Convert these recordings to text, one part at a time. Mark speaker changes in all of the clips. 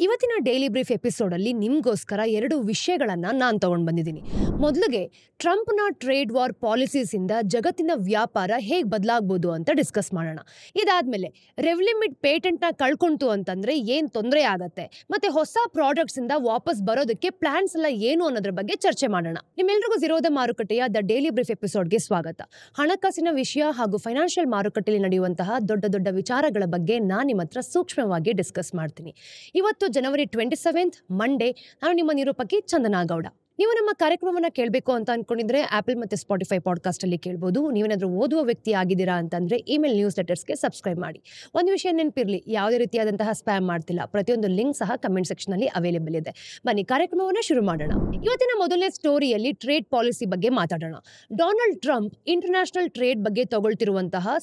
Speaker 1: ಇವತ್ತಿನ daily brief episode ಅಲ್ಲಿ ನಿಮಗೋಸ್ಕರ ಎರಡು ವಿಷಯಗಳನ್ನ ನಾನು ತಗೊಂಡು ಬಂದಿದ್ದೀನಿ. ಮೊದಲಿಗೆ ಟ್ರಂಪ್ನ ಟ್ರೇಡ್ ವಾರ್ ಪಾಲಿಸೀಸ್ ಇಂದ ಜಗತ್ತಿನ ವ್ಯಾಪಾರ ಹೇಗೆ ಬದಲಾಗಬಹುದು ಅಂತ ಡಿಸ್ಕಸ್ ಮಾಡೋಣ. ಇದಾದ್ಮೇಲೆ ರೆವ್ಲಿಮಿಟ್ ಪೇಟೆಂಟ್ ನ ಕಳ್ಕೊಂತು ಅಂತಂದ್ರೆ ಏನ್ ತೊಂದರೆ ಆಗತ್ತೆ, ಮತ್ತೆ ಹೊಸ ಪ್ರಾಡಕ್ಟ್ಸ್ ಇಂದ ವಾಪಸ್ ಬರೋದಕ್ಕೆ ಪ್ಲಾನ್ಸ್ ಎಲ್ಲ ಏನು ಅನ್ನೋದ್ರ ಬಗ್ಗೆ ಚರ್ಚೆ ಮಾಡೋಣ. ನಿಮ್ಮೆಲ್ಲರಿಗೂ ಝೀರೋದ ಮಾರುಕಟ್ಟೆಯ ದ ಡೈಲಿ ಬ್ರೀಫ್ ಎಪಿಸೋಡ್ಗೆ ಸ್ವಾಗತ. ಹಣಕಾಸಿನ ವಿಷಯ ಹಾಗೂ ಫೈನಾನ್ಷಿಯಲ್ ಮಾರುಕಟ್ಟೆಯಲ್ಲಿ ನಡೆಯುವಂತಹ ದೊಡ್ಡ ದೊಡ್ಡ ವಿಚಾರಗಳ ಬಗ್ಗೆ ನಾನು ನಿಮ್ಮ ಹತ್ರ ಸೂಕ್ಷ್ಮವಾಗಿ ಡಿಸ್ಕಸ್ ಮಾಡ್ತೀನಿ. ಇವತ್ತು ಜನವರಿ 27 ಮಂಡೇ. ನಾನು ನಿಮ್ಮ ನಿರೂಪಕಿ ಚಂದನಾ ಗೌಡ. ನೀವು ನಮ್ಮ ಕಾರ್ಯಕ್ರಮವನ್ನು ಕೇಳಬೇಕು ಅಂತ ಅನ್ಕೊಂಡಿದ್ರೆ ಆಪಲ್ ಮತ್ತು ಸ್ಪಾಟಿಫೈ ಪಾಡ್ಕಾಸ್ಟ್ ಅಲ್ಲಿ ಕೇಳಬಹುದು. ನೀವೇನಾದ್ರೂ ಓದುವ ವ್ಯಕ್ತಿ ಆಗಿದ್ದೀರಾ ಅಂತಂದ್ರೆ ಇಮೇಲ್ ನ್ಯೂಸ್ ಲೆಟರ್ಸ್ಗೆ ಸಬ್ಸ್ಕ್ರೈಬ್ ಮಾಡಿ. ಒಂದು ವಿಷಯ ನೆನಪಿರ್ಲಿ, ಯಾವುದೇ ರೀತಿಯಾದಂತಹ ಸ್ಪ್ಯಾಮ್ ಮಾಡ್ತಿಲ್ಲ. ಪ್ರತಿಯೊಂದು ಲಿಂಕ್ ಸಹ ಕಮೆಂಟ್ ಸೆಕ್ಷನ್ ಅಲ್ಲಿ ಅವೈಲೇಬಲ್ ಇದೆ. ಬನ್ನಿ ಕಾರ್ಯಕ್ರಮವನ್ನು ಶುರು ಮಾಡೋಣ. ಇವತ್ತಿನ ಮೊದಲನೇ ಸ್ಟೋರಿಯಲ್ಲಿ ಟ್ರೇಡ್ ಪಾಲಿಸಿ ಬಗ್ಗೆ ಮಾತಾಡೋಣ. ಡೊನಾಲ್ಡ್ ಟ್ರಂಪ್ ಇಂಟರ್ನ್ಯಾಷನಲ್ ಟ್ರೇಡ್ ಬಗ್ಗೆ ತಗೊಳ್ತಿರುವಂತಹ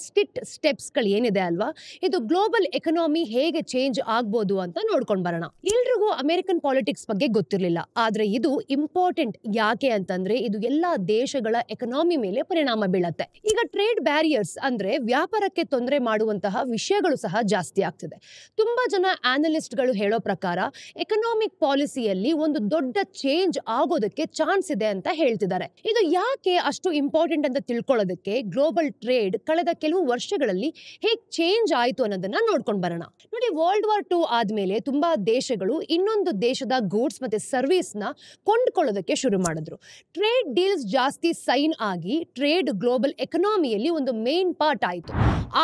Speaker 1: ಸ್ಟೆಪ್ಸ್ ಗಳು ಏನಿದೆ ಅಲ್ವಾ, ಇದು ಗ್ಲೋಬಲ್ ಎಕನಾಮಿ ಹೇಗೆ ಚೇಂಜ್ ಆಗ್ಬೋದು ಅಂತ ನೋಡ್ಕೊಂಡು ಬರೋಣ. ಎಲ್ರಿಗೂ ಅಮೆರಿಕನ್ ಪಾಲಿಟಿಕ್ಸ್ ಬಗ್ಗೆ ಗೊತ್ತಿರಲಿಲ್ಲ, ಆದ್ರೆ ಇದು ಇಂಪಾರ್ಟೆಂಟ್. ಯಾಕೆ ಅಂತಂದ್ರೆ ಇದು ಎಲ್ಲಾ ದೇಶಗಳ ಎಕನಾಮಿ ಮೇಲೆ ಪರಿಣಾಮ ಬೀಳತ್ತೆ. ಈಗ ಟ್ರೇಡ್ ಬ್ಯಾರಿಯರ್ಸ್ ಅಂದ್ರೆ ವ್ಯಾಪಾರಕ್ಕೆ ತೊಂದರೆ ಮಾಡುವಂತಹ ವಿಷಯಗಳು ಸಹ ಜಾಸ್ತಿ ಆಗ್ತಿದೆ. ತುಂಬಾ ಜನ ಆನಲಿಸ್ಟ್ ಗಳು ಹೇಳೋ ಪ್ರಕಾರ ಎಕನಾಮಿಕ್ ಪಾಲಿಸಿಯಲ್ಲಿ ಒಂದು ದೊಡ್ಡ ಚೇಂಜ್ ಆಗೋದಕ್ಕೆ ಚಾನ್ಸ್ ಇದೆ ಅಂತ ಹೇಳ್ತಿದ್ದಾರೆ. ಇದು ಯಾಕೆ ಅಷ್ಟು ಇಂಪಾರ್ಟೆಂಟ್ ಅಂತ ತಿಳ್ಕೊಳ್ಳೋದಕ್ಕೆ ಗ್ಲೋಬಲ್ ಟ್ರೇಡ್ ಕಳೆದ ಕೆಲವು ವರ್ಷಗಳಲ್ಲಿ ಹೇಗೆ ಚೇಂಜ್ ಆಯ್ತು ಅನ್ನೋದನ್ನ ನೋಡ್ಕೊಂಡು ಬರೋಣ. ನೋಡಿ, ವರ್ಲ್ಡ್ ವಾರ್ 2 ಆದ್ಮೇಲೆ ತುಂಬಾ ದೇಶಗಳು ಇನ್ನೊಂದು ದೇಶದ ಗೂಡ್ಸ್ ಮತ್ತೆ ಸರ್ವಿಸ್ ನ ಕೊಂಡ್ಕೊಳ್ಳೋದಕ್ಕೆ ಶುರು ಮಾಡಿದ್ರು. ಟ್ರೇಡ್ ಡೀಲ್ಸ್ ಜಾಸ್ತಿ ಸೈನ್ ಆಗಿ ಟ್ರೇಡ್ ಗ್ಲೋಬಲ್ ಎಕನಾಮಿಯಲ್ಲಿ ಒಂದು ಮೇನ್ ಪಾರ್ಟ್ ಆಯಿತು.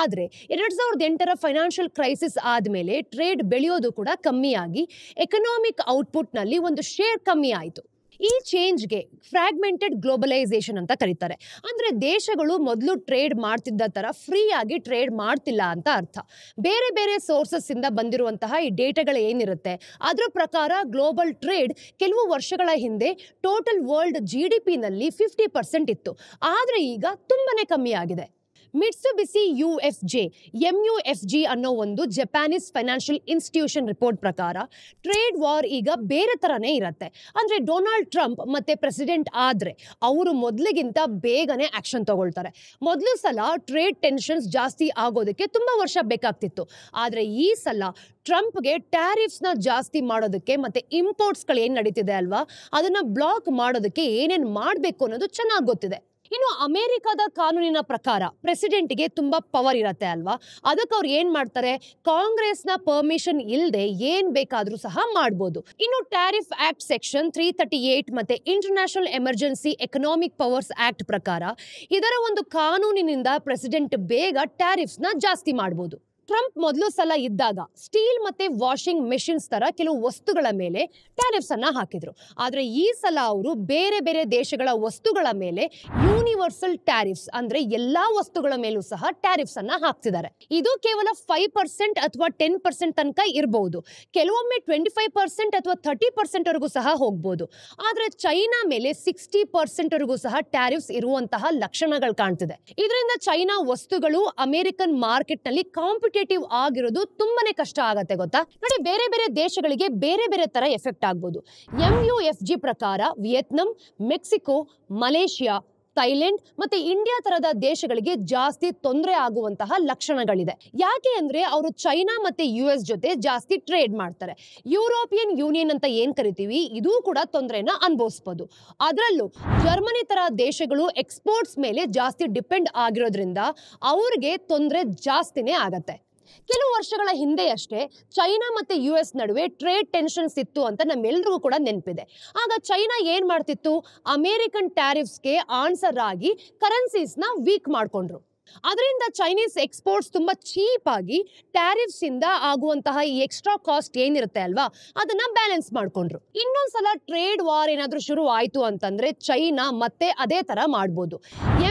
Speaker 1: ಆದ್ರೆ 2008ರ ಫೈನಾನ್ಷಿಯಲ್ ಕ್ರೈಸಿಸ್ ಆದ್ಮೇಲೆ ಟ್ರೇಡ್ ಬೆಳೆಯೋದು ಕೂಡ ಕಮ್ಮಿ ಆಗಿ ಎಕನಾಮಿಕ್ ಔಟ್ಪುಟ್ ನಲ್ಲಿ ಒಂದು ಶೇರ್ ಕಮ್ಮಿ ಆಯಿತು. ಈ ಚೇಂಜ್ಗೆ ಫ್ರಾಗ್ಮೆಂಟೆಡ್ ಗ್ಲೋಬಲೈಸೇಷನ್ ಅಂತ ಕರೀತಾರೆ. ಅಂದ್ರೆ ದೇಶಗಳು ಮೊದಲು ಟ್ರೇಡ್ ಮಾಡ್ತಿದ್ದ ತರ ಫ್ರೀ ಆಗಿ ಟ್ರೇಡ್ ಮಾಡ್ತಿಲ್ಲ ಅಂತ ಅರ್ಥ. ಬೇರೆ ಬೇರೆ ಸೋರ್ಸಸ್ ಇಂದ ಬಂದಿರುವಂತಹ ಈ ಡೇಟಾಗಳು ಏನಿರುತ್ತೆ ಅದ್ರ ಪ್ರಕಾರ ಗ್ಲೋಬಲ್ ಟ್ರೇಡ್ ಕೆಲವು ವರ್ಷಗಳ ಹಿಂದೆ ಟೋಟಲ್ ವರ್ಲ್ಡ್ GDP ನಲ್ಲಿ 50% ಇತ್ತು, ಆದ್ರೆ ಈಗ ತುಂಬಾನೇ ಕಮ್ಮಿ ಆಗಿದೆ. ಮಿಟ್ಸುಬಿಸಿ MUFG ಅನ್ನೋ ಒಂದು ಜಪಾನೀಸ್ ಫೈನಾನ್ಷಿಯಲ್ ಇನ್ಸ್ಟಿಟ್ಯೂಷನ್ ರಿಪೋರ್ಟ್ ಪ್ರಕಾರ ಟ್ರೇಡ್ ವಾರ್ ಈಗ ಬೇರೆ ತರನೇ ಇರತ್ತೆ. ಅಂದ್ರೆ ಡೊನಾಲ್ಡ್ ಟ್ರಂಪ್ ಮತ್ತೆ ಪ್ರೆಸಿಡೆಂಟ್ ಆದ್ರೆ ಅವರು ಮೊದಲಿಗಿಂತ ಬೇಗನೆ ಆಕ್ಷನ್ ತಗೊಳ್ತಾರೆ. ಮೊದಲು ಸಲ ಟ್ರೇಡ್ ಟೆನ್ಷನ್ಸ್ ಜಾಸ್ತಿ ಆಗೋದಕ್ಕೆ ತುಂಬಾ ವರ್ಷ ಬೇಕಾಗ್ತಿತ್ತು, ಆದ್ರೆ ಈ ಸಲ ಟ್ರಂಪ್ಗೆ ಟ್ಯಾರಿಫ್ಸ್ ನ ಜಾಸ್ತಿ ಮಾಡೋದಕ್ಕೆ ಮತ್ತೆ ಇಂಪೋರ್ಟ್ಸ್ ಗಳು ಏನ್ ನಡೀತಿದೆ ಅಲ್ವಾ ಅದನ್ನ ಬ್ಲಾಕ್ ಮಾಡೋದಕ್ಕೆ ಏನೇನ್ ಮಾಡ್ಬೇಕು ಅನ್ನೋದು ಚೆನ್ನಾಗಿ ಗೊತ್ತಿದೆ. ಇನ್ನು ಅಮೆರಿಕದ ಕಾನೂನಿನ ಪ್ರಕಾರ ಪ್ರೆಸಿಡೆಂಟ್ಗೆ ತುಂಬಾ ಪವರ್ ಇರತ್ತೆ ಅಲ್ವಾ, ಅದಕ್ಕೆ ಅವ್ರು ಏನ್ ಮಾಡ್ತಾರೆ, ಕಾಂಗ್ರೆಸ್ನ ಪರ್ಮಿಷನ್ ಇಲ್ಲದೆ ಏನ್ ಬೇಕಾದ್ರೂ ಸಹ ಮಾಡ್ಬೋದು. ಇನ್ನು ಟ್ಯಾರಿಫ್ ಆಕ್ಟ್ ಸೆಕ್ಷನ್ 338 ಮತ್ತೆ international emergency economic powers act ಪ್ರಕಾರ ಇದರ ಒಂದು ಕಾನೂನಿನಿಂದ ಪ್ರೆಸಿಡೆಂಟ್ ಬೇಗ ಟ್ಯಾರಿಫ್ಸ್ ನ ಜಾಸ್ತಿ ಮಾಡ್ಬೋದು. ಟ್ರಂಪ್ ಮೊದಲು ಸಲ ಇದ್ದಾಗ ಸ್ಟೀಲ್ ಮತ್ತೆ ವಾಷಿಂಗ್ ಮೆಷಿನ್ಸ್ ತರ ಕೆಲವು ವಸ್ತುಗಳ ಮೇಲೆ ಟ್ಯಾರಿಫ್ಸ್ ಅನ್ನ ಹಾಕಿದ್ರು, ಆದ್ರೆ ಈ ಸಲ ಅವರು ಬೇರೆ ಬೇರೆ ದೇಶಗಳ ವಸ್ತುಗಳ ಮೇಲೆ ಯೂನಿವರ್ಸಲ್ ಟ್ಯಾರಿಫ್ಸ್ ಅಂದ್ರೆ ಎಲ್ಲಾ ವಸ್ತುಗಳ ಮೇಲೂ ಸಹ ಟ್ಯಾರಿಫ್ಸ್ ಅನ್ನ ಹಾಕ್ತಿದ್ದಾರೆ. ಇದು ಕೇವಲ 5% ಅಥವಾ 10% ತನಕ ಇರಬಹುದು, ಕೆಲವೊಮ್ಮೆ 25% ಅಥವಾ 30% ವರೆಗೂ ಸಹ ಹೋಗ್ಬೋದು. ಆದ್ರೆ ಚೈನಾ ಮೇಲೆ 60% ವರೆಗೂ ಸಹ ಟ್ಯಾರಿಫ್ಸ್ ಇರುವಂತಹ ಲಕ್ಷಣಗಳು ಕಾಣ್ತಿದೆ. ಇದರಿಂದ ಚೈನಾ ವಸ್ತುಗಳು ಅಮೆರಿಕನ್ ಮಾರ್ಕೆಟ್ ನಲ್ಲಿ ಆಗಿರೋದು ತುಂಬಾನೇ ಕಷ್ಟ ಆಗತ್ತೆ ಗೊತ್ತಾ. ನೋಡಿ, ಬೇರೆ ಬೇರೆ ದೇಶಗಳಿಗೆ ಬೇರೆ ಬೇರೆ ತರ ಎಫೆಕ್ಟ್ ಆಗ್ಬೋದು. MUFG ಪ್ರಕಾರ ವಿಯೆಟ್ನಾಂ, ಮೆಕ್ಸಿಕೋ, ಮಲೇಷಿಯಾ, ಥೈಲ್ಯಾಂಡ್ ಮತ್ತೆ ಇಂಡಿಯಾ ತರದ ದೇಶಗಳಿಗೆ ಜಾಸ್ತಿ ತೊಂದರೆ ಆಗುವಂತಹ ಲಕ್ಷಣಗಳಿದೆ. ಯಾಕೆ ಅಂದ್ರೆ ಅವರು ಚೈನಾ ಮತ್ತೆ US ಜೊತೆ ಜಾಸ್ತಿ ಟ್ರೇಡ್ ಮಾಡ್ತಾರೆ. ಯುರೋಪಿಯನ್ ಯೂನಿಯನ್ ಅಂತ ಏನ್ ಕರಿತೀವಿ ಇದು ಕೂಡ ತೊಂದರೆನ ಅನುಭವಿಸಬಹುದು. ಅದರಲ್ಲೂ ಜರ್ಮನಿ ತರ ದೇಶಗಳು ಎಕ್ಸ್ಪೋರ್ಟ್ಸ್ ಮೇಲೆ ಜಾಸ್ತಿ ಡಿಪೆಂಡ್ ಆಗಿರೋದ್ರಿಂದ ಅವ್ರಿಗೆ ತೊಂದರೆ ಜಾಸ್ತಿನೇ ಆಗತ್ತೆ. ಕೆಲವು ವರ್ಷಗಳ ಹಿಂದೆಯಷ್ಟೇ ಚೈನಾ ಮತ್ತೆ US ನಡುವೆ ಟ್ರೇಡ್ ಟೆನ್ಷನ್ಸ್ ಇತ್ತು ಅಂತ ನಮ್ಮೆಲ್ಲರಿಗೂ ಕೂಡ ನೆನಪಿದೆ. ಆಗ ಚೈನಾ ಏನ್ ಮಾಡ್ತಿತ್ತು, ಅಮೆರಿಕನ್ ಟ್ಯಾರಿಫ್ಸ್ಗೆ ಆನ್ಸರ್ ಆಗಿ ಕರೆನ್ಸೀಸ್ ನ ವೀಕ್ ಮಾಡ್ಕೊಂಡ್ರು. ಅದರಿಂದ ಚೈನೀಸ್ ಎಕ್ಸ್ಪೋರ್ಟ್ಸ್ ತುಂಬಾ ಚೀಪ್ ಆಗಿ ಟ್ಯಾರಿಫ್ಸ್ ಇಂದ ಆಗುವಂತಹ ಈ ಎಕ್ಸ್ಟ್ರಾ ಕಾಸ್ಟ್ ಏನಿರುತ್ತೆ ಅಲ್ವಾ ಅದನ್ನ ಬ್ಯಾಲೆನ್ಸ್ ಮಾಡ್ಕೊಂಡ್ರು. ಇನ್ನೊಂದ್ಸಲ ಟ್ರೇಡ್ ವಾರ್ ಏನಾದ್ರೂ ಶುರು ಆಯ್ತು ಅಂತಂದ್ರೆ ಚೈನಾ ಮತ್ತೆ ಅದೇ ತರ ಮಾಡ್ಬೋದು.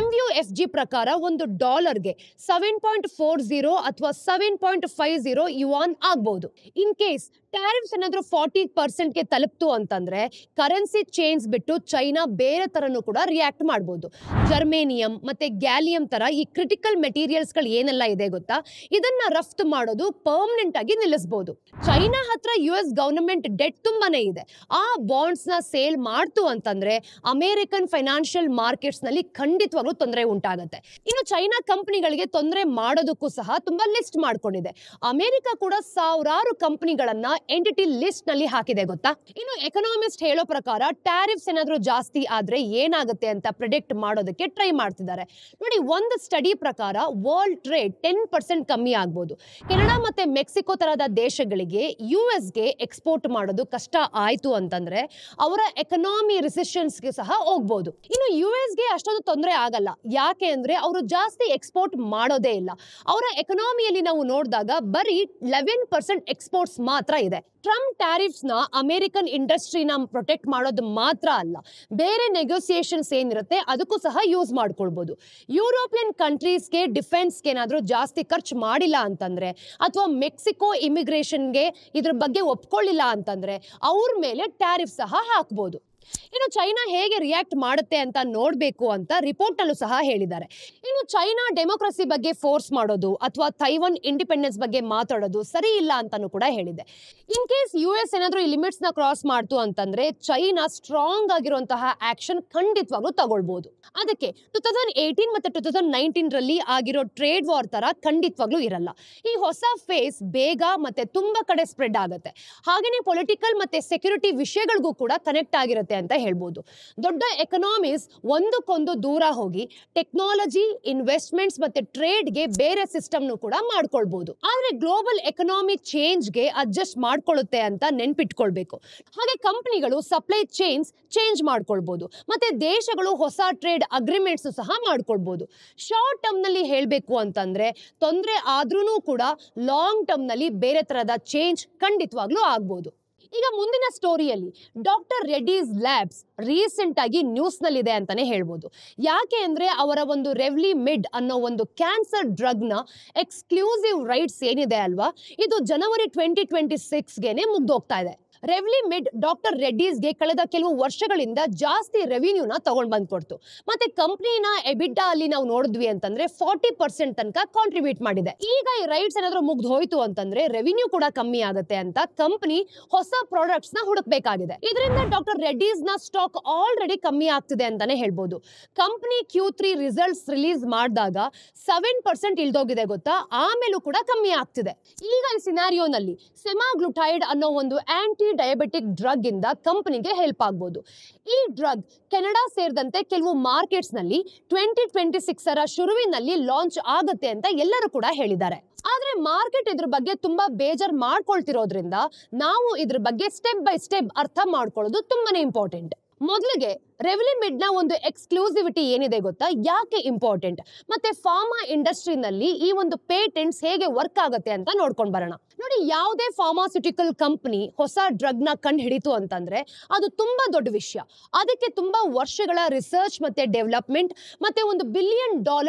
Speaker 1: MUFG ಪ್ರಕಾರ ಒಂದು ಡಾಲರ್ಗೆ 7.40 ಅಥವಾ 7.50 ಯುವಾನ್ ಆಗ್ಬಹುದು. ಇನ್ ಕೇಸ್ ಟ್ಯಾರಿಫ್ಸ್ ಏನಾದ್ರೂ 40% ತಲುಪ್ತು ಅಂತಂದ್ರೆ ಕರೆನ್ಸಿ ಚೇಂಜ್ ಬಿಟ್ಟು ಚೈನಾ ಬೇರೆ ತರನು ಕೂಡ ರಿಯಾಕ್ಟ್ ಮಾಡಬಹುದು. ಜರ್ಮೇನಿಯಂ ಮತ್ತೆ ಗ್ಯಾಲಿಯಂ ತರ ಈ ಕ್ರಿಟಿಕಲ್ ಮೆಟೀರಿಯಲ್ಸ್ ಗಳು ಏನೆಲ್ಲ ಇದೆ ಗೊತ್ತಾ, ಇದನ್ನ ರಫ್ತು ಮಾಡೋದು ಪರ್ಮನೆಂಟ್ ಆಗಿ ನಿಲ್ಲಿಸಬಹುದು. ಚೈನಾ ಹತ್ರ US ಗವರ್ನಮೆಂಟ್ ಡೆಟ್ ತುಂಬಾನೇ ಇದೆ. ಆ ಬಾಂಡ್ಸ್ ನ ಸೇಲ್ ಮಾಡ್ತು ಅಂತಂದ್ರೆ ಅಮೆರಿಕನ್ ಫೈನಾನ್ಷಿಯಲ್ ಮಾರ್ಕೆಟ್ಸ್ ನಲ್ಲಿ ಖಂಡಿತವಾಗ್ಲೂ ತೊಂದರೆ ಉಂಟಾಗುತ್ತೆ. ಇನ್ನು ಚೈನಾ ಕಂಪನಿಗಳಿಗೆ ತೊಂದರೆ ಮಾಡೋದಕ್ಕೂ ಸಹ ತುಂಬಾ ಲಿಸ್ಟ್ ಮಾಡ್ಕೊಂಡಿದೆ. ಅಮೆರಿಕ ಕೂಡ ಸಾವಿರಾರು ಕಂಪನಿಗಳನ್ನ ಎಂಟಿಟಿ ಲಿಸ್ಟ್ ನಲ್ಲಿ ಹಾಕಿದೆ ಗೊತ್ತಾ. ಇನ್ನು ಎಕನಾಮಿಸ್ಟ್ ಹೇಳೋ ಪ್ರಕಾರ ಟ್ಯಾರಿಫ್ಸ್ ಏನಾದ್ರೂ ಜಾಸ್ತಿ ಆದ್ರೆ ಏನಾಗುತ್ತೆ ಅಂತ ಪ್ರಿಡಿಕ್ಟ್ ಮಾಡೋದಕ್ಕೆ ಟ್ರೈ ಮಾಡ್ತಿದ್ದಾರೆ. ನೋಡಿ, ಒಂದು ಸ್ಟಡಿ ಪ್ರಕಾರ ವರ್ಲ್ಡ್ ಟ್ರೇಡ್ 10% ಕಮ್ಮಿ ಆಗ್ಬೋದು. ಕೆನಡಾ ಮತ್ತೆ ಮೆಕ್ಸಿಕೋ ತರಹದ ದೇಶಗಳಿಗೆ ಯುಎಸ್ಗೆ ಎಕ್ಸ್ಪೋರ್ಟ್ ಮಾಡೋದು ಕಷ್ಟ ಆಯ್ತು ಅಂತಂದ್ರೆ ಅವರ ಎಕನಾಮಿ ರಿಸೆಷನ್ಸ್ಗೆ ಸಹ ಹೋಗ್ಬೋದು. ಇನ್ನು ಯುಎಸ್ಗೆ ಅಷ್ಟೊಂದು ತೊಂದರೆ ಆಗಲ್ಲ. ಯಾಕೆ ಅಂದ್ರೆ ಅವರು ಜಾಸ್ತಿ ಎಕ್ಸ್ಪೋರ್ಟ್ ಮಾಡೋದೇ ಇಲ್ಲ. ಅವರ ಎಕನಾಮಿಯಲ್ಲಿ ನಾವು ನೋಡಿದಾಗ ಬರೀ 11% ಎಕ್ಸ್ಪೋರ್ಟ್ಸ್ ಮಾತ್ರ ಇದೆ. ಟ್ರಂಪ್ ಟ್ಯಾರಿಫ್ಸ್ ನ ಅಮೆರಿಕನ್ ಇಂಡಸ್ಟ್ರಿನ ಪ್ರೊಟೆಕ್ಟ್ ಮಾಡೋದು ಮಾತ್ರ ಅಲ್ಲ, ಬೇರೆ ನೆಗೋಸಿಯೇಷನ್ಸ್ ಏನಿರುತ್ತೆ ಅದಕ್ಕೂ ಸಹ ಯೂಸ್ ಮಾಡ್ಕೊಳ್ಬಹುದು. ಯುರೋಪಿಯನ್ ಕಂಟ್ರೀಸ್ಗೆ ಡಿಫೆನ್ಸ್ಗೆ ಏನಾದರೂ ಜಾಸ್ತಿ ಖರ್ಚು ಮಾಡಿಲ್ಲ ಅಂತಂದ್ರೆ ಅಥವಾ ಮೆಕ್ಸಿಕೋ ಇಮಿಗ್ರೇಷನ್ಗೆ ಇದ್ರ ಬಗ್ಗೆ ಒಪ್ಕೊಳ್ಳಿಲ್ಲ ಅಂತಂದ್ರೆ ಅವ್ರ ಮೇಲೆ ಟ್ಯಾರಿಫ್ ಸಹ ಹಾಕ್ಬೋದು. ಇನ್ನು ಚೈನಾ ಹೇಗೆ ರಿಯಾಕ್ಟ್ ಮಾಡುತ್ತೆ ಅಂತ ನೋಡಬೇಕು ಅಂತ ರಿಪೋರ್ಟ್ ಅಲ್ಲೂ ಸಹ ಹೇಳಿದ್ದಾರೆ. ಇನ್ನು ಚೈನಾ ಡೆಮೋಕ್ರಸಿ ಬಗ್ಗೆ ಫೋರ್ಸ್ ಮಾಡೋದು ಅಥವಾ ತೈವಾನ್ ಇಂಡಿಪೆಂಡೆನ್ಸ್ ಬಗ್ಗೆ ಮಾತಾಡೋದು ಸರಿ ಇಲ್ಲ ಅಂತಾನೂ ಕೂಡ ಹೇಳಿದೆ. ಇನ್ ಕೇಸ್ ಯುಎಸ್ ಏನಾದರೂ ಈ ಲಿಮಿಟ್ಸ್ ನ ಕ್ರಾಸ್ ಮಾಡ್ತು ಅಂತಂದ್ರೆ ಚೈನಾ ಸ್ಟ್ರಾಂಗ್ ಆಗಿರುವಂತಹ ಆಕ್ಷನ್ ಖಂಡಿತವಾಗ್ಲೂ ತಗೊಳ್ಬಹುದು. ಅದಕ್ಕೆ 2018 ಮತ್ತೆ 2019 ರಲ್ಲಿ ಆಗಿರೋ ಟ್ರೇಡ್ ವಾರ್ ತರ ಖಂಡಿತವಾಗ್ಲೂ ಇರಲ್ಲ. ಈ ಹೊಸ ಫೇಸ್ ಬೇಗ ಮತ್ತೆ ತುಂಬಾ ಕಡೆ ಸ್ಪ್ರೆಡ್ ಆಗುತ್ತೆ. ಹಾಗೇನೆ ಪೊಲಿಟಿಕಲ್ ಮತ್ತೆ ಸೆಕ್ಯೂರಿಟಿ ವಿಷಯಗಳಿಗೂ ಕೂಡ ಕನೆಕ್ಟ್ ಆಗಿರುತ್ತೆ ಅಂತ ಹೇಳ್ಬೋದು. ದೊಡ್ಡ ಎಕನಾಮೀಸ್ ಒಂದಕ್ಕೊಂದು ದೂರ ಹೋಗಿ ಟೆಕ್ನಾಲಜಿ, ಇನ್ವೆಸ್ಟ್ಮೆಂಟ್ಸ್ ಮತ್ತೆ ಟ್ರೇಡ್ಗೆ ಬೇರೆ ಸಿಸ್ಟಮ್ ಕೂಡ ಮಾಡ್ಕೊಳ್ಬಹುದು. ಆದ್ರೆ ಗ್ಲೋಬಲ್ ಎಕನಾಮಿ ಚೇಂಜ್ಗೆ ಅಡ್ಜಸ್ಟ್ ಮಾಡ್ಕೊಳ್ಳುತ್ತೆ ಅಂತ ನೆನ್ಪಿಟ್ಕೊಳ್ಬೇಕು. ಹಾಗೆ ಕಂಪನಿಗಳು ಸಪ್ಲೈ ಚೈನ್ಸ್ ಚೇಂಜ್ ಮಾಡ್ಕೊಳ್ಬಹುದು ಮತ್ತೆ ದೇಶಗಳು ಹೊಸ ಟ್ರೇಡ್ ಅಗ್ರಿಮೆಂಟ್ಸ್ ಸಹ ಮಾಡ್ಕೊಳ್ಬಹುದು. ಶಾರ್ಟ್ ಟರ್ಮ್ ನಲ್ಲಿ ಹೇಳಬೇಕು ಅಂತಂದ್ರೆ ತೊಂದರೆ ಆದ್ರೂ ಕೂಡ ಲಾಂಗ್ ಟರ್ಮ್ ನಲ್ಲಿ ಬೇರೆ ತರಹದ ಚೇಂಜ್ ಖಂಡಿತವಾಗ್ಲೂ ಆಗ್ಬಹುದು. ಈಗ ಮುಂದಿನ ಸ್ಟೋರಿಯಲ್ಲಿ ಡಾಕ್ಟರ್ ರೆಡ್ಡೀಸ್ ಲ್ಯಾಬ್ಸ್ ರೀಸೆಂಟ್ ಆಗಿ ನ್ಯೂಸ್ ನಲ್ಲಿದೆ ಅಂತಾನೆ ಹೇಳ್ಬೋದು. ಯಾಕೆ ಅಂದ್ರೆ ಅವರ ಒಂದು ರೆವ್ಲಿಮಿಡ್ ಅನ್ನೋ ಒಂದು ಕ್ಯಾನ್ಸರ್ ಡ್ರಗ್ ನ ಎಕ್ಸ್ಕ್ಲೂಸಿವ್ ರೈಟ್ಸ್ ಏನಿದೆ ಅಲ್ವಾ, ಇದು ಜನವರಿ 2026ಗೆನೆ ಮುಗ್ದೋಗ್ತಾ ಇದೆ. ರೆವ್ಲಿಮಿಡ್ ಡಾಕ್ಟರ್ ರೆಡ್ಡೀಸ್ಗೆ ಕಳೆದ ಕೆಲವು ವರ್ಷಗಳಿಂದ ಜಾಸ್ತಿ ರೆವಿನ್ಯೂನ ತಗೊಂಡ್ ಬಂದ್ಕೊಡ್ತು. ಮತ್ತೆ ಕಂಪ್ನಿನ ಎಬಿಡಾ ಅಲ್ಲಿ ನಾವು ನೋಡಿದ್ವಿ ಅಂತಂದ್ರೆ 40% ತನಕ ಕಾಂಟ್ರಿಬ್ಯೂಟ್ ಮಾಡಿದೆ. ಈಗ ಈ ರೈಟ್ಸ್ ಏನಾದ್ರೂ ಮುಗ್ದು ಹೋಯ್ತು ಅಂತಂದ್ರೆ ರೆವಿನ್ಯೂ ಕೂಡ ಕಮ್ಮಿ ಆಗುತ್ತೆ ಅಂತ ಕಂಪನಿ ಹೊಸ ಪ್ರಾಡಕ್ಟ್ಸ್ ನ ಹುಡುಕ್ಬೇಕಾಗಿದೆ. ಇದರಿಂದ ಡಾಕ್ಟರ್ ರೆಡ್ಡೀಸ್ ನ ಸ್ಟಾಕ್ ಆಲ್ರೆಡಿ ಕಮ್ಮಿ ಆಗ್ತಿದೆ ಅಂತಾನೆ ಹೇಳ್ಬೋದು. ಕಂಪನಿ Q3 ರಿಸಲ್ಟ್ಸ್ ರಿಲೀಸ್ ಮಾಡಿದಾಗ 7% ಇಳ್ದೋಗಿದೆ ಗೊತ್ತಾ, ಆಮೇಲೂ ಕೂಡ ಕಮ್ಮಿ ಆಗ್ತಿದೆ. ಈಗ ಈ ಸಿನಾರಿಯೋನಲ್ಲಿ ಸೆಮಾಗ್ಲುಟೈಡ್ ಅನ್ನೋ ಒಂದು ಆಂಟಿ ಡಯಾಬಿಟಿಕ್ ಡ್ರಗ್ ಇಂದ ಕಂಪನಿಗೆ ಹೆಲ್ಪ್ ಆಗಬಹುದು. ಈ ಡ್ರಗ್ ಕೆನಡಾ ಸೇರಿದಂತೆ ಕೆಲವು ಮಾರ್ಕೆಟ್ಸ್ ನಲ್ಲಿ 2026 ಶುರುವಿನಲ್ಲಿ ಲಾಂಚ್ ಆಗುತ್ತೆ ಅಂತ ಎಲ್ಲರೂ ಕೂಡ ಹೇಳಿದ್ದಾರೆ. ಆದ್ರೆ ಮಾರ್ಕೆಟ್ ಇದ್ರ ಬಗ್ಗೆ ತುಂಬಾ ಬೇಜಾರ್ ಮಾಡ್ಕೊಳ್ತಿರೋದ್ರಿಂದ ನಾವು ಇದ್ರ ಬಗ್ಗೆ ಸ್ಟೆಪ್ ಬೈ ಸ್ಟೆಪ್ ಅರ್ಥ ಮಾಡ್ಕೊಳ್ಳೋದು ತುಂಬಾನೇ ಇಂಪಾರ್ಟೆಂಟ್. ಮೊದಲಿಗೆ ರೆವ್ಲಿಮಿಡ್ ನ ಒಂದು ಎಕ್ಸ್ಕ್ಲೂಸಿವಿಟಿ ಏನಿದೆ ಗೊತ್ತಾ, ಯಾಕೆ ಇಂಪಾರ್ಟೆಂಟ್, ಮತ್ತೆ ಫಾರ್ಮಾ ಇಂಡಸ್ಟ್ರಿನಲ್ಲಿ ಈ ಒಂದು ಪೇಟೆಂಟ್ಸ್ ಹೇಗೆ ವರ್ಕ್ ಆಗುತ್ತೆ ಅಂತ ನೋಡ್ಕೊಂಡ್ ಬರೋಣ. ನೋಡಿ, ಯಾವುದೇ ಫಾರ್ಮಾಸ್ಯೂಟಿಕಲ್ ಕಂಪನಿ ಹೊಸ ಡ್ರಗ್ ನ ಕಂಡು ಹಿಡಿತು ಅಂತಂದ್ರೆ ಅದು ತುಂಬಾ ದೊಡ್ಡ ವಿಷಯ. ಅದಕ್ಕೆ ತುಂಬಾ ವರ್ಷಗಳ ರಿಸರ್ಚ್ ಮತ್ತೆ ಡೆವಲಪ್ಮೆಂಟ್ ಮತ್ತೆ $1 ಬಿಲಿಯನ್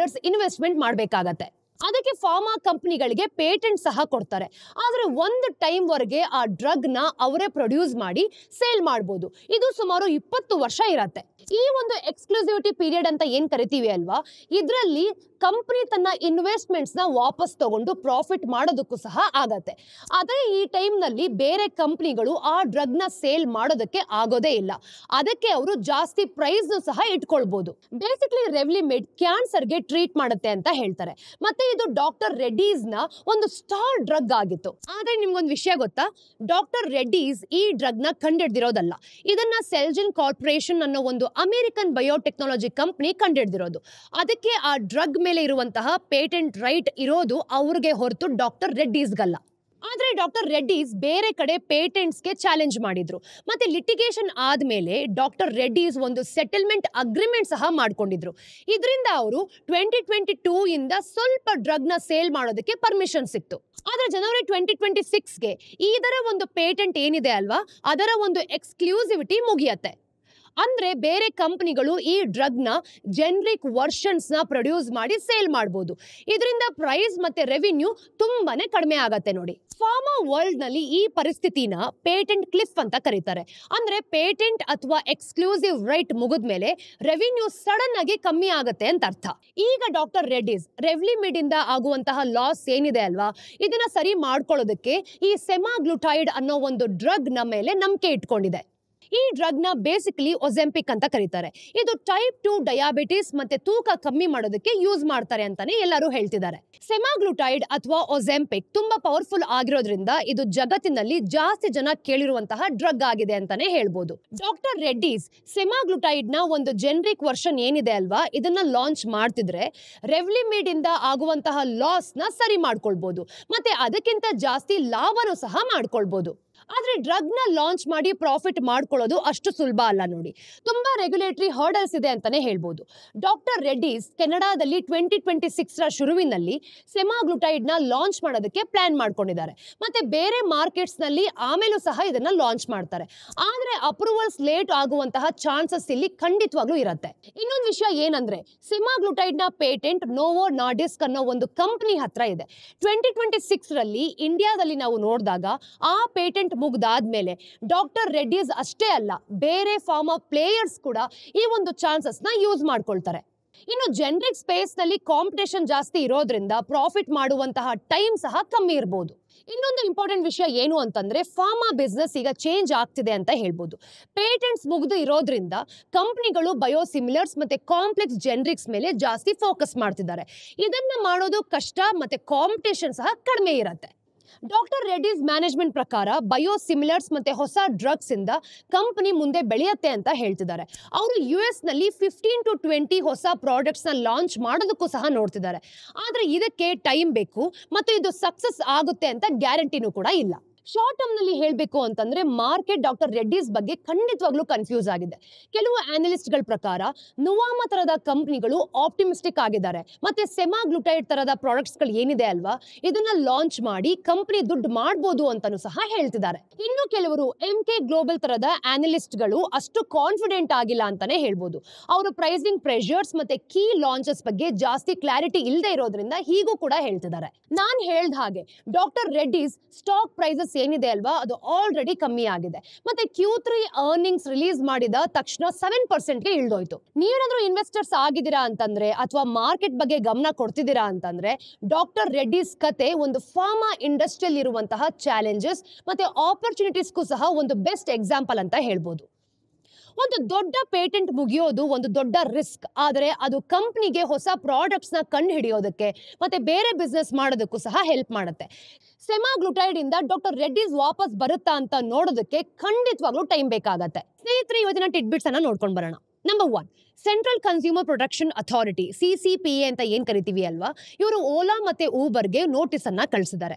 Speaker 1: ಇನ್ವೆಸ್ಟ್ಮೆಂಟ್ ಮಾಡಬೇಕಾಗತ್ತೆ. ಅದಕ್ಕೆ ಫಾರ್ಮಾ ಕಂಪನಿಗಳಿಗೆ ಪೇಟೆಂಟ್ ಸಹ ಕೊಡ್ತಾರೆ. ಆದ್ರೆ ಒಂದು ಟೈಮ್ ವರೆಗೆ ಆ ಡ್ರಗ್ ನ ಅವರೇ ಪ್ರೊಡ್ಯೂಸ್ ಮಾಡಿ ಸೇಲ್ ಮಾಡಬಹುದು. ಇದು ಸುಮಾರು 20 ವರ್ಷ ಇರತ್ತೆ. ಈ ಒಂದು ಎಕ್ಸ್ಕ್ಲೂಸಿವಿಟಿ ಪೀರಿಯಡ್ ಅಂತ ಏನ್ ಕರಿತೀವಿ ಅಲ್ವಾ, ಇದರಲ್ಲಿ ಕಂಪನಿ ತನ್ನ ಇನ್ವೆಸ್ಟ್ಮೆಂಟ್ಸ್ ನ ವಾಪಸ್ ತಗೊಂಡು ಪ್ರಾಫಿಟ್ ಮಾಡೋದಕ್ಕೂ ಸಹ ಆಗತ್ತೆ. ಆದ್ರೆ ಈ ಟೈಮ್ ನಲ್ಲಿ ಬೇರೆ ಕಂಪನಿಗಳು ಆ ಡ್ರಗ್ ನ ಸೇಲ್ ಮಾಡೋದಕ್ಕೆ ಆಗೋದೇ ಇಲ್ಲ. ಅದಕ್ಕೆ ಅವರು ಜಾಸ್ತಿ ಪ್ರೈಸ್ ಸಹ ಇಟ್ಕೊಳ್ಬಹುದು. ಬೇಸಿಕ್ಲಿ ರೆವ್ಲಿಮಿಡ್ ಕ್ಯಾನ್ಸರ್ಗೆ ಟ್ರೀಟ್ ಮಾಡುತ್ತೆ ಅಂತ ಹೇಳ್ತಾರೆ. ಮತ್ತೆ ಇದು ಡಾಕ್ಟರ್ ರೆಡ್ಡೀಸ್ ನ ಒಂದು ಸ್ಟಾರ್ ಡ್ರಗ್ ಆಗಿತ್ತು. ಆದ್ರೆ ನಿಮ್ಗೊಂದು ವಿಷಯ ಗೊತ್ತಾ, ಡಾಕ್ಟರ್ ರೆಡ್ಡೀಸ್ ಈ ಡ್ರಗ್ ನ ಕಂಡಿಡ್ದಿರೋದಲ್ಲ. ಇದನ್ನ ಸೆಲ್ಜಿನ್ ಕಾರ್ಪೊರೇಷನ್ ಅನ್ನೋ ಒಂದು ಅಮೆರಿಕನ್ ಬಯೋಟೆಕ್ನಾಲಜಿ ಕಂಪನಿ ಕಂಡಿಡ್ದಿರೋದು. ಅದಕ್ಕೆ ಆ ಡ್ರಗ್ ಮೇಲೆ ಇರುವಂತಹ ಪೇಟೆಂಟ್ ರೈಟ್ ಇರೋದು ಅವ್ರಿಗೆ ಹೊರತು ಡಾಕ್ಟರ್ ರೆಡ್ಡೀಸ್ಗಲ್ಲ. ಆದ್ರೆ ಡಾಕ್ಟರ್ ರೆಡ್ಡೀಸ್ ಬೇರೆ ಕಡೆ ಪೇಟೆಂಟ್ಸ್ಗೆ ಚಾಲೆಂಜ್ ಮಾಡಿದ್ರು. ಮತ್ತೆ ಲಿಟಿಗೇಷನ್ ಆದ್ಮೇಲೆ ಡಾಕ್ಟರ್ ರೆಡ್ಡೀಸ್ ಒಂದು ಸೆಟಲ್ಮೆಂಟ್ ಅಗ್ರಿಮೆಂಟ್ ಸಹ ಮಾಡ್ಕೊಂಡಿದ್ರು. ಇದರಿಂದ ಅವರು 2022 ಇಂದ ಸ್ವಲ್ಪ ಡ್ರಗ್ ನ ಸೇಲ್ ಮಾಡೋದಕ್ಕೆ ಪರ್ಮಿಷನ್ ಸಿಕ್ತು. ಆದ್ರೆ ಜನವರಿ 2026ಗೆ ಇದರ ಒಂದು ಪೇಟೆಂಟ್ ಏನಿದೆ ಅಲ್ವಾ, ಅದರ ಒಂದು ಎಕ್ಸ್ಕ್ಲೂಸಿವಿಟಿ ಮುಗಿಯತ್ತೆ. ಅಂದ್ರೆ ಬೇರೆ ಕಂಪನಿಗಳು ಈ ಡ್ರಗ್ ನ ಜೆನರಿಕ್ ವರ್ಷನ್ಸ್ ನ ಪ್ರೊಡ್ಯೂಸ್ ಮಾಡಿ ಸೇಲ್ ಮಾಡಬಹುದು. ಇದರಿಂದ ಪ್ರೈಸ್ ಮತ್ತೆ ರೆವಿನ್ಯೂ ತುಂಬಾನೇ ಕಡಿಮೆ ಆಗತ್ತೆ. ನೋಡಿ, ಫಾರ್ಮಾ ವರ್ಲ್ಡ್ ನಲ್ಲಿ ಈ ಪರಿಸ್ಥಿತಿನ ಪೇಟೆಂಟ್ ಕ್ಲಿಫ್ ಅಂತ ಕರೀತಾರೆ. ಅಂದ್ರೆ ಪೇಟೆಂಟ್ ಅಥವಾ ಎಕ್ಸ್ಕ್ಲೂಸಿವ್ ರೈಟ್ ಮುಗಿದ್ಮೇಲೆ ರೆವಿನ್ಯೂ ಸಡನ್ ಆಗಿ ಕಮ್ಮಿ ಆಗತ್ತೆ ಅಂತ ಅರ್ಥ. ಈಗ ಡಾಕ್ಟರ್ ರೆಡ್ಡೀಸ್ ರೆವ್ಲಿಮಿಡ್ ಇಂದ ಆಗುವಂತಹ ಲಾಸ್ ಏನಿದೆ ಅಲ್ವಾ, ಇದನ್ನ ಸರಿ ಮಾಡ್ಕೊಳ್ಳೋದಕ್ಕೆ ಈ ಸೆಮಾಗ್ಲುಟೈಡ್ ಅನ್ನೋ ಒಂದು ಡ್ರಗ್ ನ ಮೇಲೆ ನಂಬಿಕೆ ಇಟ್ಕೊಂಡಿದೆ. ಈ ಡ್ರಗ್ ನ ಬೇಸಿಕಲಿ ಒಜೆಂಪಿಕ್ ಅಂತ ಕರೀತಾರೆ. ಇದು ಟೈಪ್ 2 ಡಯಾಬಿಟಿಸ್ ಮತ್ತೆ ತೂಕ ಕಮ್ಮಿ ಮಾಡೋದಕ್ಕೆ ಯೂಸ್ ಮಾಡ್ತಾರೆ ಅಂತಾನೆ ಎಲ್ಲರೂ ಹೇಳ್ತಿದ್ದಾರೆ. ಸೆಮಾಗ್ಲುಟೈಡ್ ಅಥವಾ ಒಜೆಂಪಿಕ್ ತುಂಬಾ ಪವರ್ಫುಲ್ ಆಗಿರೋದ್ರಿಂದ ಇದು ಜಗತ್ತಿನಲ್ಲಿ ಜಾಸ್ತಿ ಜನ ಕೇಳಿರುವಂತಹ ಡ್ರಗ್ ಆಗಿದೆ ಅಂತಾನೆ ಹೇಳ್ಬೋದು. ಡಾಕ್ಟರ್ ರೆಡ್ಡೀಸ್ ಸೆಮಾಗ್ಲುಟೈಡ್ ನ ಒಂದು ಜೆನರಿಕ್ ವರ್ಷನ್ ಏನಿದೆ ಅಲ್ವಾ, ಇದನ್ನ ಲಾಂಚ್ ಮಾಡ್ತಿದ್ರೆ ರೆವ್ಲಿಮಿಡ್ ಇಂದ ಆಗುವಂತಹ ಲಾಸ್ ನ ಸರಿ ಮಾಡ್ಕೊಳ್ಬಹುದು, ಮತ್ತೆ ಅದಕ್ಕಿಂತ ಜಾಸ್ತಿ ಲಾಭನೂ ಸಹ ಮಾಡ್ಕೊಳ್ಬಹುದು. ಆದ್ರೆ ಡ್ರಗ್ ನ ಲಾಂಚ್ ಮಾಡಿ ಪ್ರಾಫಿಟ್ ಮಾಡ್ಕೊಳ್ಳೋದು ಅಷ್ಟು ಸುಲಭ ಅಲ್ಲ ನೋಡಿ. ತುಂಬಾ ರೆಗ್ಯುಲೇಟರಿ ಹರ್ಡಲ್ಸ್ ಇದೆ ಅಂತಾನೆ ಹೇಳ್ಬೋದು. ಡಾಕ್ಟರ್ ರೆಡ್ಡೀಸ್ ಕೆನಡಾದಲ್ಲಿ 2026 ರ ಶುರುವಿನಲ್ಲಿ ಸೆಮಾಗ್ಲುಟೈಡ್ ನ ಲಾಂಚ್ ಮಾಡೋದಕ್ಕೆ ಪ್ಲಾನ್ ಮಾಡ್ಕೊಂಡಿದ್ದಾರೆ. ಮತ್ತೆ ಬೇರೆ ಮಾರ್ಕೆಟ್ಸ್ ನಲ್ಲಿ ಆಮೇಲೂ ಸಹ ಇದನ್ನ ಲಾಂಚ್ ಮಾಡ್ತಾರೆ. ಆದ್ರೆ ಅಪ್ರೂವಲ್ಸ್ ಲೇಟ್ ಆಗುವಂತಹ ಚಾನ್ಸಸ್ ಇಲ್ಲಿ ಖಂಡಿತವಾಗ್ಲೂ ಇರುತ್ತೆ. ಇನ್ನೊಂದು ವಿಷಯ ಏನಂದ್ರೆ ಸೆಮಾಗ್ಲುಟೈಡ್ ನ ಪೇಟೆಂಟ್ ನೋವೋ ನಾರ್ಡಿಸ್ಕ್ ಅನ್ನೋ ಒಂದು ಕಂಪನಿ ಹತ್ರ ಇದೆ. 2026 ರಲ್ಲಿ ಇಂಡಿಯಾದಲ್ಲಿ ನಾವು ನೋಡಿದಾಗ ಆ ಪೇಟೆಂಟ್ ಮುಗ್ದಾದ್ಮೇಲೆ ಡಾಕ್ಟರ್ ರೆಡ್ಡೀಸ್ ಅಷ್ಟೇ ಅಲ್ಲ, ಬೇರೆ ಫಾರ್ಮಾ ಪ್ಲೇಯರ್ಸ್ ಕೂಡ ಈ ಒಂದು ಚಾನ್ಸಸ್ ನ ಯೂಸ್ ಮಾಡ್ಕೊಳ್ತಾರೆ. ಇನ್ನು ಜೆನರಿಕ್ ಸ್ಪೇಸ್ ನಲ್ಲಿ ಕಾಂಪಿಟೇಷನ್ ಜಾಸ್ತಿ ಇರೋದ್ರಿಂದ ಪ್ರಾಫಿಟ್ ಮಾಡುವಂತಹ ಟೈಮ್ ಸಹ ಕಮ್ಮಿ ಇರಬಹುದು. ಇನ್ನೊಂದು ಇಂಪಾರ್ಟೆಂಟ್ ವಿಷಯ ಏನು ಅಂತಂದ್ರೆ ಫಾರ್ಮಾ ಬಿಸ್ನೆಸ್ ಈಗ ಚೇಂಜ್ ಆಗ್ತಿದೆ ಅಂತ ಹೇಳ್ಬೋದು. ಪೇಟೆಂಟ್ಸ್ ಮುಗಿದು ಇರೋದ್ರಿಂದ ಕಂಪನಿಗಳು ಬಯೋಸಿಮಿಲರ್ಸ್ ಮತ್ತೆ ಕಾಂಪ್ಲೆಕ್ಸ್ ಜೆನರಿಕ್ಸ್ ಮೇಲೆ ಜಾಸ್ತಿ ಫೋಕಸ್ ಮಾಡ್ತಿದ್ದಾರೆ. ಇದನ್ನ ಮಾಡೋದು ಕಷ್ಟ ಮತ್ತೆ ಕಾಂಪಿಟೇಷನ್ ಸಹ ಕಡಿಮೆ ಇರುತ್ತೆ. ಡಾಕ್ಟರ್ ರೆಡ್ಡೀಸ್ ಮ್ಯಾನೇಜ್ಮೆಂಟ್ ಪ್ರಕಾರ ಬಯೋಸಿಮಿಲರ್ಸ್ ಮತ್ತೆ ಹೊಸ ಡ್ರಗ್ಸ್ ಇಂದ ಕಂಪನಿ ಮುಂದೆ ಬೆಳೆಯುತ್ತೆ ಅಂತ ಹೇಳ್ತಿದ್ದಾರೆ. ಅವರು US ನಲ್ಲಿ 15 to 20 ಹೊಸ ಪ್ರಾಡಕ್ಟ್ಸ್ ನ ಲಾಂಚ್ ಮಾಡೋದಕ್ಕೂ ಸಹ ನೋಡ್ತಿದ್ದಾರೆ. ಆದ್ರೆ ಇದಕ್ಕೆ ಟೈಮ್ ಬೇಕು ಮತ್ತು ಇದು ಸಕ್ಸಸ್ ಆಗುತ್ತೆ ಅಂತ ಗ್ಯಾರಂಟಿನೂ ಕೂಡ ಇಲ್ಲ. ಶಾರ್ಟ್ ಟರ್ಮ್ ನಲ್ಲಿ ಹೇಳಬೇಕು ಅಂತಂದ್ರೆ ಮಾರ್ಕೆಟ್ ಡಾಕ್ಟರ್ ರೆಡ್ಡೀಸ್ ಬಗ್ಗೆ ಖಂಡಿತವಾಗ್ಲೂ ಕನ್ಫ್ಯೂಸ್ ಆಗಿದೆ. ಕೆಲವು ಅನಲಿಸ್ಟ್ ಗಳ ಪ್ರಕಾರ ನುವಾಮ ತರದ ಕಂಪನಿಗಳು ಆಪ್ಟಿಮಿಸ್ಟಿಕ್ ಆಗಿದ್ದಾರೆ, ಮತ್ತೆ ಸೆಮಾಗ್ಲುಟೈಡ್ ತರದ ಪ್ರಾಡಕ್ಟ್ಸ್ ಗಳು ಏನಿದೆ ಅಲ್ವಾ, ಇದನ್ನ ಲಾಂಚ್ ಮಾಡಿ ಕಂಪನಿ ದುಡ್ಡು ಮಾಡಬಹುದು ಅಂತಾನೂ ಸಹ ಹೇಳ್ತಿದ್ದಾರೆ. ಇನ್ನು ಕೆಲವರು MK ಗ್ಲೋಬಲ್ ತರದ ಅನಲಿಸ್ಟ್ ಗಳು ಅಷ್ಟು ಕಾನ್ಫಿಡೆಂಟ್ ಆಗಿಲ್ಲ ಅಂತಾನೆ ಹೇಳ್ಬೋದು. ಅವರು ಪ್ರೈಸಿಂಗ್ ಪ್ರೆಷರ್ಸ್ ಮತ್ತೆ ಕೀ ಲಾಂಚಸ್ ಬಗ್ಗೆ ಜಾಸ್ತಿ ಕ್ಲಾರಿಟಿ ಇಲ್ಲದೆ ಇರೋದ್ರಿಂದ ಹೀಗೂ ಕೂಡ ಹೇಳ್ತಿದ್ದಾರೆ. ನಾನ್ ಹೇಳ್ದ ಹಾಗೆ ಡಾಕ್ಟರ್ ರೆಡ್ಡೀಸ್ ಸ್ಟಾಕ್ ಪ್ರೈಸಸ್ ಏನಿದೆ ಅಲ್ವಾ, ಅದು ಆಲ್ರೆಡಿ ಕಮ್ಮಿ ಆಗಿದೆ. ಮತ್ತೆ Q3 ಅರ್ನಿಂಗ್ಸ್ ರಿಲೀಸ್ ಮಾಡಿದ ತಕ್ಷಣ 7% ಗೆ ಇಳಿದೋಯ್ತು. ನೀವೇನಾದ್ರೂ ಇನ್ವೆಸ್ಟರ್ಸ್ ಆಗಿದ್ದೀರಾ ಅಂತಂದ್ರೆ ಅಥವಾ ಮಾರ್ಕೆಟ್ ಬಗ್ಗೆ ಗಮನ ಕೊಡ್ತಿದ್ದೀರಾ ಅಂತಂದ್ರೆ ಡಾಕ್ಟರ್ ರೆಡ್ಡೀಸ್ ಕತೆ ಒಂದು ಫಾರ್ಮಾ ಇಂಡಸ್ಟ್ರಿಯಲ್ಲಿ ಇರುವಂತಹ ಚಾಲೆಂಜಸ್ ಮತ್ತೆ ಆಪರ್ಚುನಿಟೀಸ್ಗೂ ಸಹ ಒಂದು ಬೆಸ್ಟ್ ಎಕ್ಸಾಂಪಲ್ ಅಂತ ಹೇಳ್ಬೋದು. ಒಂದು ದೊಡ್ಡ ಪೇಟೆಂಟ್ ಮುಗಿಯೋದು ಒಂದು ದೊಡ್ಡ ರಿಸ್ಕ್, ಆದರೆ ಅದು ಕಂಪನಿಗೆ ಹೊಸ ಪ್ರಾಡಕ್ಟ್ಸ್ ನ ಕಂಡು ಹಿಡಿಯೋದಕ್ಕೆ ಮತ್ತೆ ಬೇರೆ ಬಿಸ್ನೆಸ್ ಮಾಡೋದಕ್ಕೂ ಸಹ ಹೆಲ್ಪ್ ಮಾಡುತ್ತೆ. ಸೆಮಾಗ್ಲುಟೈಡ್ ಇಂದ ಡಾಕ್ಟರ್ ರೆಡ್ಡೀಸ್ ವಾಪಸ್ ಬರುತ್ತಾ ಅಂತ ನೋಡೋದಕ್ಕೆ ಖಂಡಿತವಾಗ್ಲೂ ಟೈಮ್ ಬೇಕಾಗತ್ತೆ. ಸ್ನೇಹಿತರೆ, ಇವತ್ತಿನ ಟಿಡ್ಬಿಟ್ಸ್ ಅನ್ನ ನೋಡ್ಕೊಂಡು ಬರೋಣ. Number 1, central consumer protection authority CCPA ಅಂತ ಏನ್ ಕರಿತೀವಿ ಅಲ್ವಾ, ಇವರು ಓಲಾ ಮತ್ತೆ ಊಬರ್ಗೆ ನೋಟಿಸ್ ಅನ್ನ ಕಳಿಸಿದ್ದಾರೆ.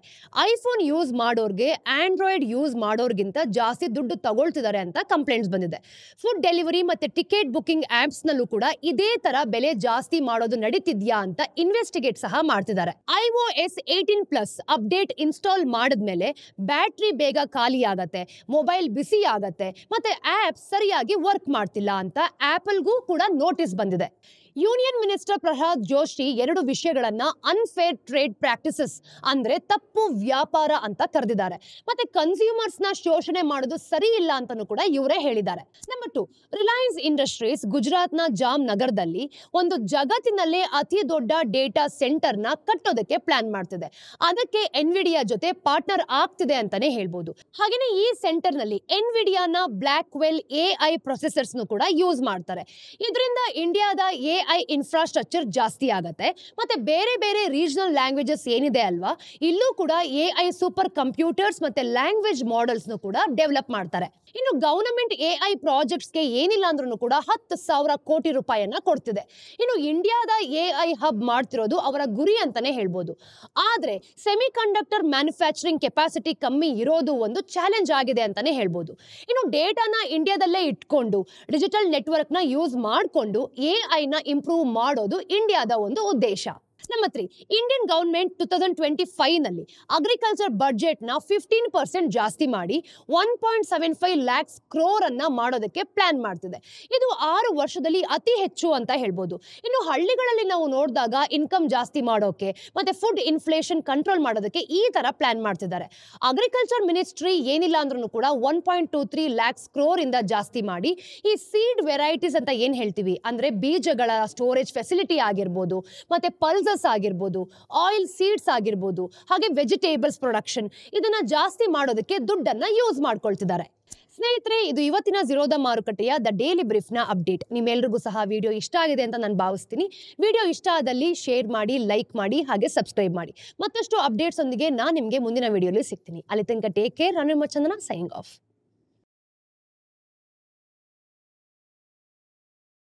Speaker 1: ಐಫೋನ್ ಯೂಸ್ ಮಾಡೋರ್ಗೆ ಆಂಡ್ರಾಯ್ಡ್ ಯೂಸ್ ಮಾಡೋರ್ಗಿಂತ ಜಾಸ್ತಿ ದುಡ್ಡು ತಗೊಳ್ತಿದ್ದಾರೆ ಅಂತ ಕಂಪ್ಲೇಂಟ್ಸ್ ಬಂದಿದೆ. ಫುಡ್ ಡೆಲಿವರಿ ಮತ್ತೆ ಟಿಕೆಟ್ ಬುಕಿಂಗ್ ಆಪ್ಸ್ ನಲ್ಲೂ ಕೂಡ ಇದೇ ತರ ಬೆಲೆ ಜಾಸ್ತಿ ಮಾಡೋದು ನಡೀತಿದ್ಯಾ ಅಂತ ಇನ್ವೆಸ್ಟಿಗೇಟ್ ಸಹ ಮಾಡ್ತಿದ್ದಾರೆ. iOS 18+ ಅಪ್ಡೇಟ್ ಇನ್ಸ್ಟಾಲ್ ಮಾಡಿದ್ಮೇಲೆ ಬ್ಯಾಟ್ರಿ ಬೇಗ ಖಾಲಿ ಆಗತ್ತೆ, ಮೊಬೈಲ್ ಬಿಸಿ ಆಗತ್ತೆ, ಮತ್ತೆ ಆಪ್ ಸರಿಯಾಗಿ ವರ್ಕ್ ಮಾಡ್ತಿಲ್ಲ ಅಂತ ಆಪಲ್ಗೂ ಕೂಡ ನೋಟಿಸ್ ಬಂದಿದೆ. ಯೂನಿಯನ್ ಮಿನಿಸ್ಟರ್ ಪ್ರಹ್ಲಾದ್ ಜೋಶಿ 2 ವಿಷಯಗಳನ್ನ ಅನ್ಫೇರ್ ಟ್ರೇಡ್ ಪ್ರಾಕ್ಟೀಸಸ್ ಅಂದ್ರೆ ತಪ್ಪು ವ್ಯಾಪಾರ ಅಂತ ಕರೆದಿದ್ದಾರೆ. ಮತ್ತೆ ಕನ್ಸ್ಯೂಮರ್ಸ್ ನ ಶೋಷಣೆ ಮಾಡೋದು ಸರಿ ಇಲ್ಲ ಅಂತಾನೂ ಕೂಡ ಇವರೇ ಹೇಳಿದ್ದಾರೆ. ನಂಬರ್ 2, ರಿಲಯನ್ಸ್ ಇಂಡಸ್ಟ್ರೀಸ್ ಗುಜರಾತ್ನ ಜಾಮ್ ನಗರದಲ್ಲಿ ಒಂದು ಜಗತ್ತಿನಲ್ಲೇ ಅತಿ ದೊಡ್ಡ ಡೇಟಾ ಸೆಂಟರ್ ನ ಕಟ್ಟೋದಕ್ಕೆ ಪ್ಲಾನ್ ಮಾಡ್ತಿದೆ. ಅದಕ್ಕೆ ಎನ್ವಿಡಿಯಾ ಜೊತೆ ಪಾರ್ಟ್ನರ್ ಆಗ್ತಿದೆ ಅಂತಾನೆ ಹೇಳ್ಬೋದು. ಹಾಗೇನೆ ಈ ಸೆಂಟರ್ ನಲ್ಲಿ ಎನ್ವಿಡಿಯಾನ ಬ್ಲಾಕ್ವೆಲ್ AI ಪ್ರೊಸೆಸರ್ಸ್ ಕೂಡ ಯೂಸ್ ಮಾಡ್ತಾರೆ. ಇದರಿಂದ ಇಂಡಿಯಾದ AI ಇನ್ಫ್ರಾಸ್ಟ್ರಕ್ಚರ್ ಜಾಸ್ತಿ ಆಗತ್ತೆ. ಮತ್ತೆ ಬೇರೆ ಬೇರೆ ರೀಜನಲ್ ಲ್ಯಾಂಗ್ವೇಜಸ್ ಏನಿದೆ ಅಲ್ವಾ, ಇಲ್ಲೂ ಕೂಡ AI ಸೂಪರ್ ಕಂಪ್ಯೂಟರ್ಸ್ ಮತ್ತೆ ಲ್ಯಾಂಗ್ವೇಜ್ ಮಾಡೆಲ್ಸ್ ಕೂಡ ಡೆವಲಪ್ ಮಾಡ್ತಾರೆ. ಇನ್ನು ಗವರ್ನಮೆಂಟ್ AI ಪ್ರಾಜೆಕ್ಟ್ಸ್ ಗೆ ಏನಿಲ್ಲ ಅಂದ್ರೂ ಕೂಡ 10,000 ಕೋಟಿ ರೂಪಾಯಿಯನ್ನ ಕೊಡ್ತಿದೆ. ಇನ್ನು ಇಂಡಿಯಾದ AI ಹಬ್ ಮಾಡ್ತಿರೋದು ಅವರ ಗುರಿ ಅಂತಾನೆ ಹೇಳ್ಬೋದು. ಆದ್ರೆ ಸೆಮಿಕಂಡಕ್ಟರ್ ಮ್ಯಾನುಫ್ಯಾಕ್ಚರಿಂಗ್ ಕೆಪಾಸಿಟಿ ಕಮ್ಮಿ ಇರೋದು ಒಂದು ಚಾಲೆಂಜ್ ಆಗಿದೆ ಅಂತಾನೆ ಹೇಳ್ಬೋದು. ಇನ್ನು ಡೇಟಾನ ಇಂಡಿಯಾದಲ್ಲೇ ಇಟ್ಕೊಂಡು ಡಿಜಿಟಲ್ ನೆಟ್ವರ್ಕ್ ನ ಯೂಸ್ ಮಾಡಿಕೊಂಡು AI ನ ಇಂಪ್ರೂವ್ ಮಾಡೋದು ಇಂಡಿಯಾದ ಒಂದು ಉದ್ದೇಶ. ನಂಬರ್ 3, ಇಂಡಿಯನ್ ಗವರ್ಮೆಂಟ್ 2025 ನಲ್ಲಿ ಅಗ್ರಿಕಲ್ಚರ್ ಬಜೆಟ್ ನ 15% ಜಾಸ್ತಿ ಮಾಡಿ 1.75 lakhs crore ಅನ್ನ ಮಾಡೋದಕ್ಕೆ ಪ್ಲಾನ್ ಮಾಡ್ತಿದೆ. ಇದು 6 ವರ್ಷದಲ್ಲಿ ಅತಿ ಹೆಚ್ಚು ಅಂತ ಹೇಳ್ಬೋದು. ಇನ್ನು ಹಳ್ಳಿಗಳಲ್ಲಿ ನಾವು ನೋಡಿದಾಗ ಇನ್ಕಮ್ ಜಾಸ್ತಿ ಮಾಡೋಕೆ ಮತ್ತೆ ಫುಡ್ ಇನ್ಫ್ಲೇಷನ್ ಕಂಟ್ರೋಲ್ ಮಾಡೋದಕ್ಕೆ ಈ ತರ ಪ್ಲಾನ್ ಮಾಡ್ತಿದ್ದಾರೆ. ಅಗ್ರಿಕಲ್ಚರ್ ಮಿನಿಸ್ಟ್ರಿ ಏನಿಲ್ಲ ಅಂದ್ರೂ ಕೂಡ 1.23 lakhs crore ಇಂದ ಜಾಸ್ತಿ ಮಾಡಿ ಈ ಸೀಡ್ ವೆರೈಟೀಸ್ ಅಂತ ಏನ್ ಹೇಳ್ತೀವಿ ಅಂದ್ರೆ ಬೀಜಗಳ ಸ್ಟೋರೇಜ್ ಫೆಸಿಲಿಟಿ ಆಗಿರ್ಬೋದು, ಮತ್ತೆ ಪಲ್ಸಸ್ ಆಗಿರ್ಬೋದು, ಆಯಿಲ್ ಸೀಡ್ಸ್ ಆಗಿರ್ಬೋದು, ಹಾಗೆ ವೆಜಿಟೇಬಲ್ಸ್ ಪ್ರೊಡಕ್ಷನ್, ಇದನ್ನ ಜಾಸ್ತಿ ಮಾಡೋದಕ್ಕೆ ದುಡ್ಡನ್ನ ಯೂಸ್ ಮಾಡ್ಕೊಳ್ತಿದ್ದಾರೆ. ಸ್ನೇಹಿತರೆ, ಇದು ಇವತ್ತಿನ ಝೀರೋದ ಮಾರುಕಟ್ಟೆಯ ದ ಡೈಲಿ ಬ್ರೀಫ್ನ ಅಪ್ಡೇಟ್. ನಿಮ್ಮೆಲ್ರಿಗೂ ಸಹ ವಿಡಿಯೋ ಇಷ್ಟ ಆಗಿದೆ ಅಂತ ನಾನು ಭಾವಿಸ್ತೀನಿ. ವಿಡಿಯೋ ಇಷ್ಟ ಆದಲ್ಲಿ ಶೇರ್ ಮಾಡಿ, ಲೈಕ್ ಮಾಡಿ, ಹಾಗೆ ಸಬ್ಸ್ಕ್ರೈಬ್ ಮಾಡಿ. ಮತ್ತಷ್ಟು ಅಪ್ಡೇಟ್ಸ್ ಒಂದಿಗೆ ನಾನು ನಿಮಗೆ ಮುಂದಿನ ವಿಡಿಯೋಲಿ ಸಿಗ್ತೀನಿ. ಅಲ್ಲಿ ತನಕ ಟೇಕ್ ಕೇರ್. ನಾನು ನಿಮ್ಮ ಚಂದನ, ಸೈನಿಂಗ್ ಆಫ್.